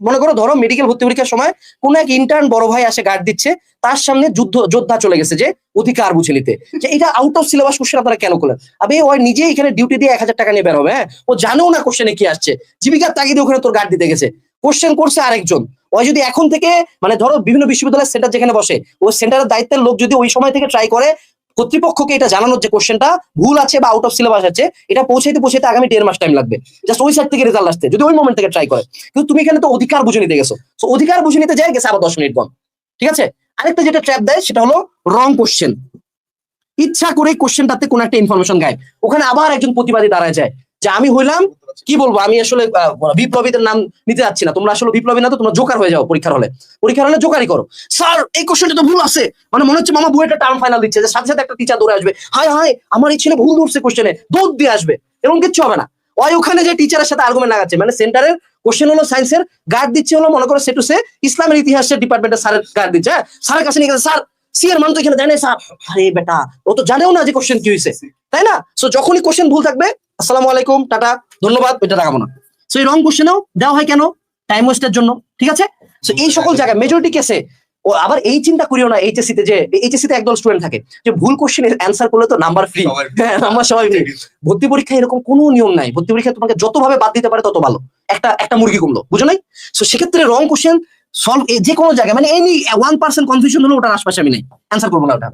মনে করো ধরো মেডিকেল ভর্তি পরীক্ষার সময় কোন এক ইন্টার্ন বড় ভাই আসে গার্ড দিচ্ছে, তার সামনে যোদ্ধা চলে গেছে যে অধিকার বুঝে নিতে, যে এটা আউট অফ সিলেবাস কোশ্চেন আপনারা কেন করলেন? আবে ও নিজে এখানে ডিউটি দিয়ে 1000 টাকা নিয়ে বের হবে, হ্যাঁ, ও জানেও না কোশ্চেনে কি আসছে, জীবিকার তাগিদে ওখানে তোর গার্ড দিতে গেছে, কোশ্চেন করছে আরেকজন। ওই যদি এখন থেকে মানে ধরো বিভিন্ন বিশ্ববিদ্যালয়ের সেন্টার যেখানে বসে, ওই সেন্টারের দায়িত্বের লোক যদি ওই সময় থেকে ট্রাই করে কর্তৃপক্ষকে এটা জানানোর যে কোশ্চেনটা ভুল আছে বা আউট অফ সিলেবাস আছে, এটা পৌঁছাইতে আগামী 1.5 মাস টাইম লাগবে জাস্ট ওই সাইড থেকে রেজাল্ট আসতে, যদি ওই মোমেন্ট থেকে ট্রাই করে। কিন্তু তুমি এখানে তো অধিকার বুঝে নিতে গেছো, তো অধিকার বুঝে নিতে যাই গেছে আবার 10 মিনিট বন্ধ। ঠিক আছে, আরেকটা যেটা ট্র্যাপ দেয় সেটা হলো রং কোশ্চেন। ইচ্ছা করে কোশ্চেনটাতে কোন একটা ইনফরমেশন গায়, ওখানে আবার একজন প্রতিবাদী দাঁড়ায় যায় যে আমি হইলাম কি বলবো, আমি আসলে বিপ্লবীদের নাম নিতে যাচ্ছি না, তোমরা আসলে বিপ্লবী না, তো তোমরা জোকার হয়ে যাও পরীক্ষার হলে জোকারি করো। স্যার এই কোশ্চেনটা তো ভুল আছে, মানে মনে হচ্ছে মামা বুয়েটে টার্ম ফাইনাল দিচ্ছে, যে সাথে সাথে একটা টিচার দৌড়ে আসবে, হায় হায় আমার এই ছেলে ভুল ধরছে কোশ্চেনে, দৌড় দিয়ে আসবে, এরকম কিচ্ছু হবে না। ওই ওখানে যে টিচারের সাথে আর্গুমেন্ট লাগাচ্ছে, মানে সেন্টারের কোশ্চেন হলো সায়েন্সের, গার্ড দিচ্ছে হলো মনে করো সেটুসে ইসলামের ইতিহাসের ডিপার্টমেন্টের স্যারের গার্ড দিচ্ছে, স্যারের কাছে নিয়ে গেছে, স্যার সি এর মান তো এখানে দেয় না স্যার। আরে বেটা, ও তো জানেও না যে কোশ্চেন কি হয়েছে, তাই না? সো যখনই কোশ্চেন ভুল থাকবে আসসালামু আলাইকুম টাটা ধন্যবাদ, ওইটা লাগাবো না। সো এই রং কোশ্চেনও দেওয়া হয় কেন? টাইম ওয়েস্টের জন্য। ঠিক আছে, সো এই সকল জায়গায় মেজরিটি কেসে ও আবার এই চিন্তা করিও না এইচএসসি তে, যে এইচএসসি তে একদল স্টুডেন্ট থাকে যে ভুল কোশ্চেন অ্যান্সার করলে তো নাম্বার ফ্রি, হ্যাঁ নাম্বার সবাই ফ্রি। ভর্তি পরীক্ষায় এরকম কোনো নিয়ম নাই, ভর্তি পরীক্ষায় তোমাকে যতভাবে বাদ দিতে পারে তত ভালো, একটা মুরগি কমলো, বুঝো নাই? সো সেক্ষেত্রে রং কোশ্চেন সলভ যে কোনো জায়গায়, মানে এনি 1% কনফিউশন হলো ওটার আশপাশে আমি নাই, অ্যান্সার করবো না ওটা।